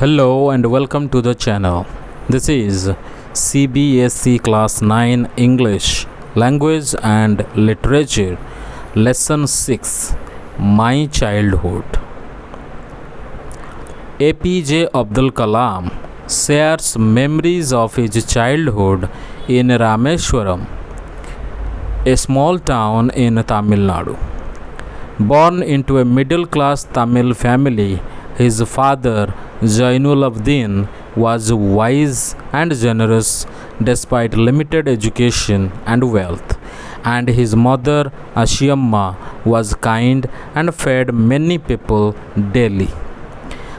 Hello and welcome to the channel. This is CBSE Class 9 English Language and Literature Lesson 6 My Childhood. APJ Abdul Kalam shares memories of his childhood in Rameswaram, a small town in Tamil Nadu. Born into a middle class Tamil family, his father Zainul Abdin was wise and generous despite limited education and wealth, and his mother Ashiamma was kind and fed many people daily.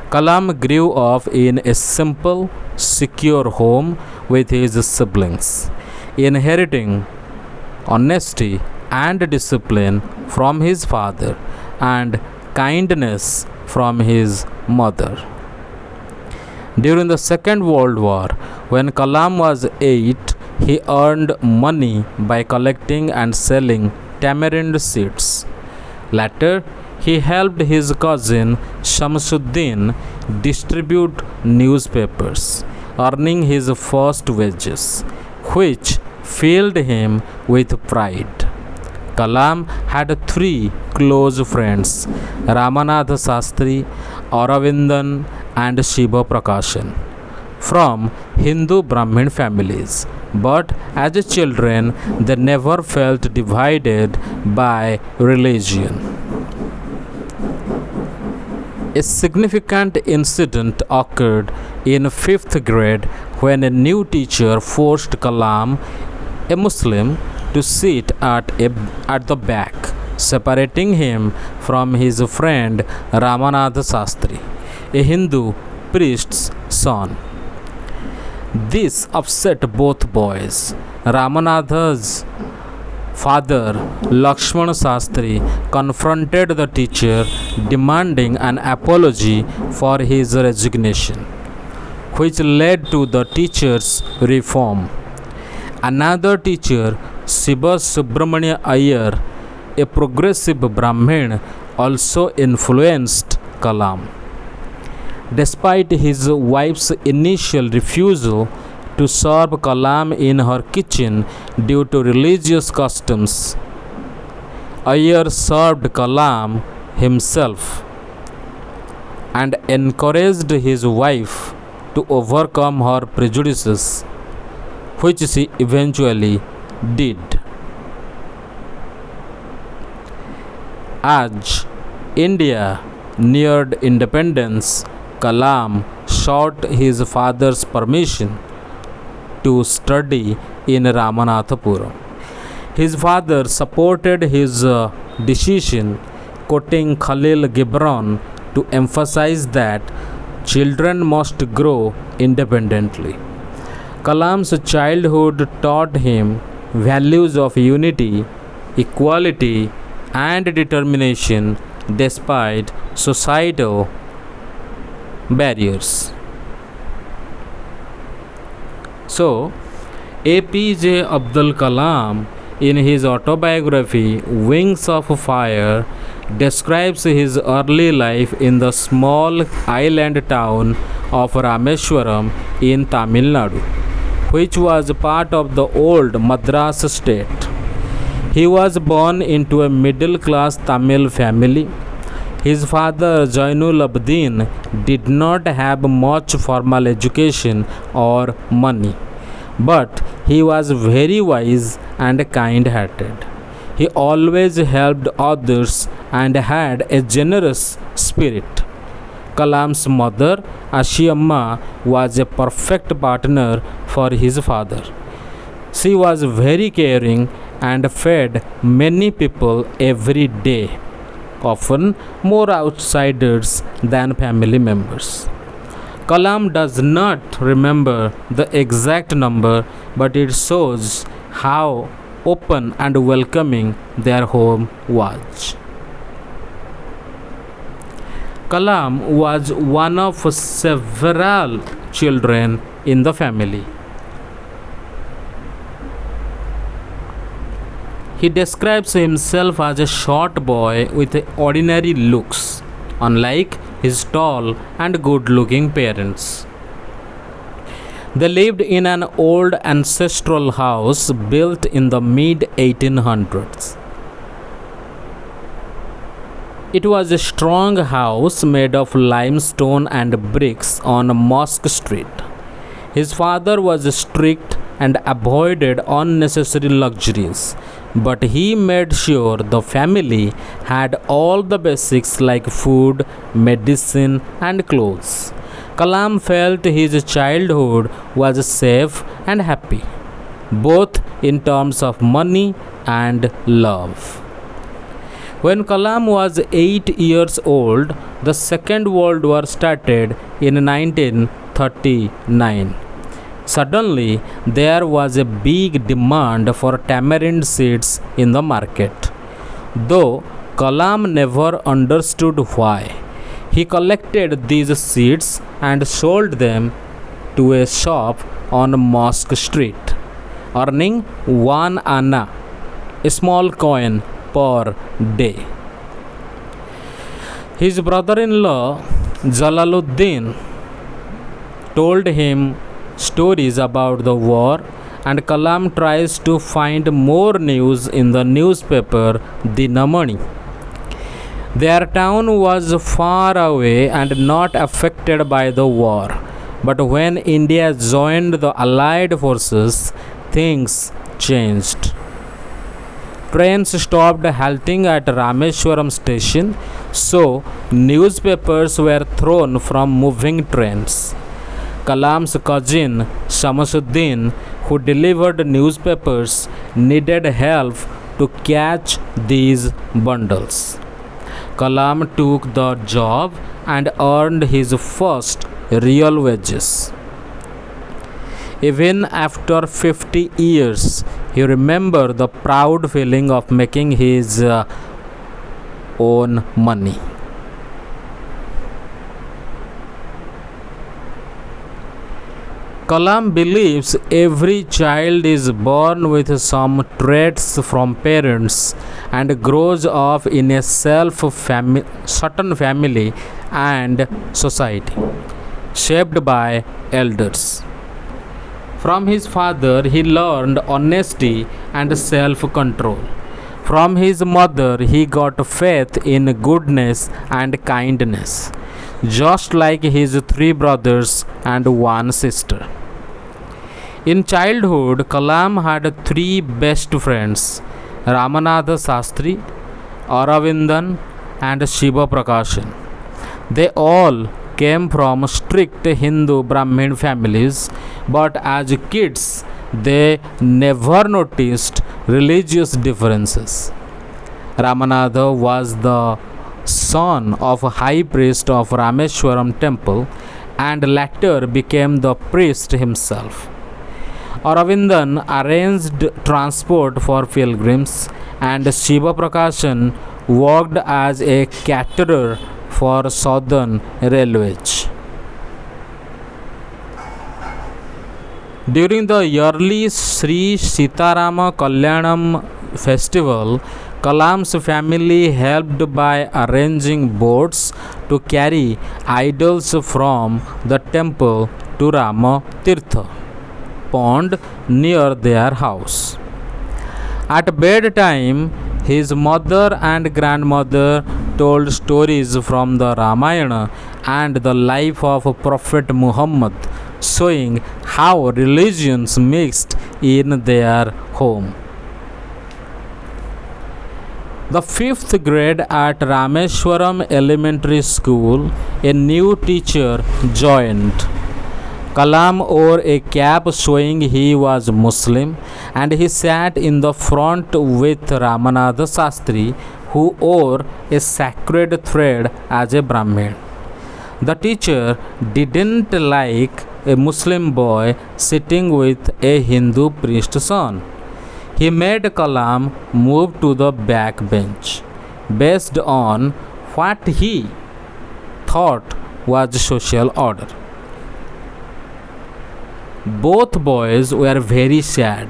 Kalam grew up in a simple, secure home with his siblings, inheriting honesty and discipline from his father and kindness from his mother. During the Second World War, when Kalam was 8, he earned money by collecting and selling tamarind seeds. Later, he helped his cousin Shamsuddin distribute newspapers, earning his first wages, which filled him with pride. Kalam had three close friends, Ramanath Sastri, Aravindan, and Shiva Prakashan, from Hindu Brahmin families. But as children, they never felt divided by religion. A significant incident occurred in fifth grade when a new teacher forced Kalam, a Muslim, to sit at the back, separating him from his friend Ramanath Sastri, a Hindu priest's son. This upset both boys. Ramanath's father, Lakshman Sastri, confronted the teacher, demanding an apology for his resignation, which led to the teacher's reform. Another teacher, Shiva Subramanya Iyer, a progressive Brahmin, also influenced Kalam. Despite his wife's initial refusal to serve Kalam in her kitchen due to religious customs, Iyer served Kalam himself and encouraged his wife to overcome her prejudices, which she eventually did. As India neared independence, Kalam sought his father's permission to study in Ramanathapuram. His father supported his decision, quoting Khalil Gibran to emphasize that children must grow independently. Kalam's childhood taught him values of unity, equality, and determination despite societal barriers. So, APJ Abdul Kalam, in his autobiography Wings of Fire, describes his early life in the small island town of Rameswaram in Tamil Nadu, which was part of the old Madras state. He was born into a middle class Tamil family. His father Zainul Abdin did not have much formal education or money, but he was very wise and kind hearted. He always helped others and had a generous spirit. Kalam's mother, Ashiamma, was a perfect partner for his father. She was very caring and fed many people every day, often more outsiders than family members. Kalam does not remember the exact number, but it shows how open and welcoming their home was. Kalam was one of several children in the family. He describes himself as a short boy with ordinary looks. Unlike his tall and good looking parents. They lived in an old ancestral house built in the mid 1800s. It was a strong house made of limestone and bricks on Mosque Street. His father was strict and avoided unnecessary luxuries, but he made sure the family had all the basics like food, medicine, and clothes. Kalam felt his childhood was safe and happy, both in terms of money and love. When Kalam was 8 years old, the Second World War started in 1939. Suddenly, there was a big demand for tamarind seeds in the market. Though Kalam never understood why, he collected these seeds and sold them to a shop on Mosque Street, earning 1 anna, a small coin, per day. His brother in law Jalaluddin told him stories about the war, and Kalam tries to find more news in the newspaper Dinamani. Their town was far away and not affected by the war, but when India joined the Allied forces, things changed. Trains stopped halting at Rameswaram station, so newspapers were thrown from moving trains. Kalam's cousin Shamsuddin, who delivered newspapers, needed help to catch these bundles. Kalam took the job and earned his first real wages. Even after 50 years, he remembered the proud feeling of making his own money. Kalam believes every child is born with some traits from parents and grows up in a certain family and society, shaped by elders. From his father, he learned honesty and self control. From his mother, he got faith in goodness and kindness, just like his three brothers and one sister. In childhood, Kalam had three best friends, Ramanatha Sastri, Aravindan, and Shiva Prakashan. They all came from strict Hindu Brahmin families, but as kids, they never noticed religious differences. Ramanatha was the son of a high priest of Rameswaram temple and later became the priest himself. Aravindan arranged transport for pilgrims, and Shiva Prakashan worked as a caterer for Southern Railways. During the yearly Sri Sitarama Kalyanam festival, Kalam's family helped by arranging boats to carry idols from the temple to Rama Tirtha pond near their house. At bedtime, his mother and grandmother told stories from the Ramayana and the life of Prophet Muhammad, showing how religions mixed in their home. The fifth grade at Rameswaram Elementary School, a new teacher joined. Kalam wore a cap showing he was Muslim, and he sat in the front with Ramanatha Sastri, who wore a sacred thread as a Brahmin. The teacher didn't like a Muslim boy sitting with a Hindu priest's son. He made Kalam move to the back bench based on what he thought was social order. Both boys were very sad.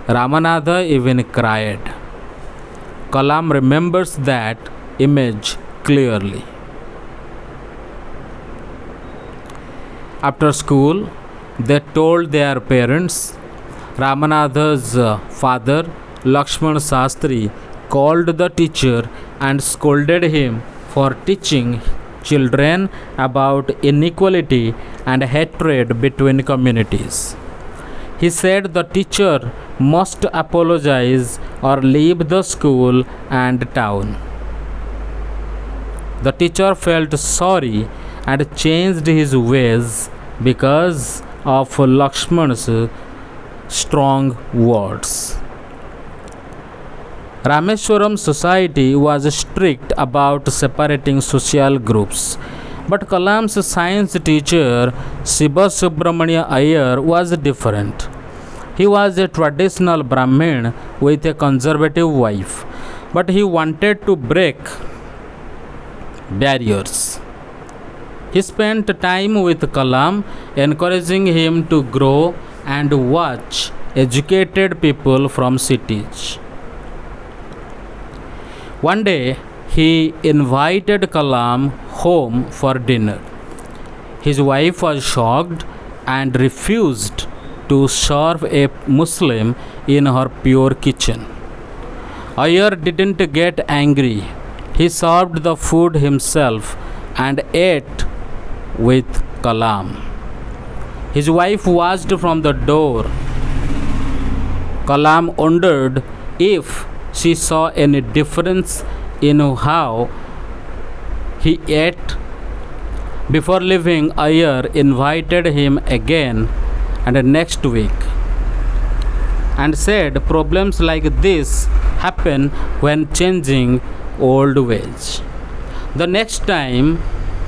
Ramanatha even cried. Kalam remembers that image clearly. After school, they told their parents. Ramanatha's father, Lakshman Sastri, called the teacher and scolded him for teaching children about inequality and hatred between communities. He said the teacher must apologize or leave the school and town. The teacher felt sorry and changed his ways because of Lakshman's strong words. Rameshwaram society was strict about separating social groups, but Kalam's science teacher Shiva Subramania Iyer was different. He was a traditional Brahmin with a conservative wife, but he wanted to break barriers. He spent time with Kalam, encouraging him to grow and watch educated people from cities. One day, he invited Kalam home for dinner. His wife was shocked and refused to serve a Muslim in her pure kitchen. Iyer didn't get angry. He served the food himself and ate with Kalam. His wife watched from the door. Kalam wondered if she saw any difference in how he ate. Before leaving, Iyer invited him again and next week and said problems like this happen when changing old ways. The next time,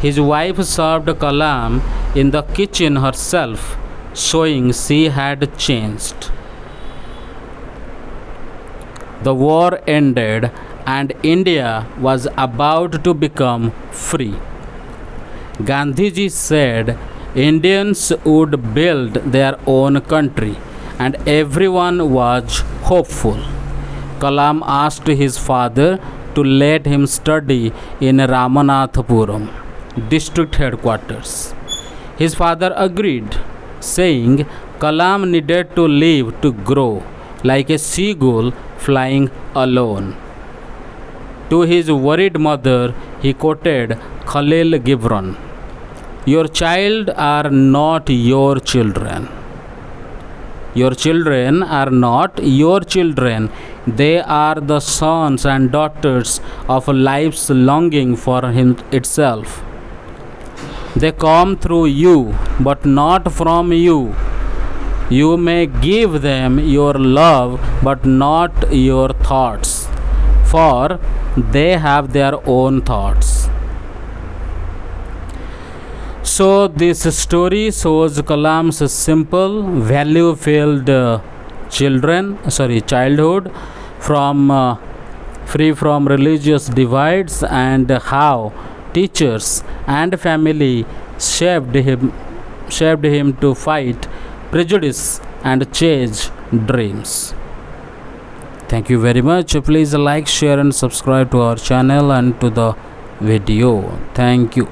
his wife served Kalam in the kitchen herself, showing she had changed. The war ended and India was about to become free. Gandhiji said Indians would build their own country and everyone was hopeful. Kalam asked his father to let him study in Ramanathapuram, district headquarters. His father agreed, saying Kalam needed to live to grow like a seagull flying alone. To his worried mother, he quoted Khalil Gibran, "Your child are not your children. Your children are not your children. They are the sons and daughters of life's longing for itself. They come through you, but not from you. You may give them your love, but not your thoughts, for they have their own thoughts." So this story shows Kalam's simple, value-filled childhood free from religious divides, and how teachers and family shaped him to fight prejudice and chase dreams. Thank you very much. Please like, share and subscribe to our channel and to the video. Thank you.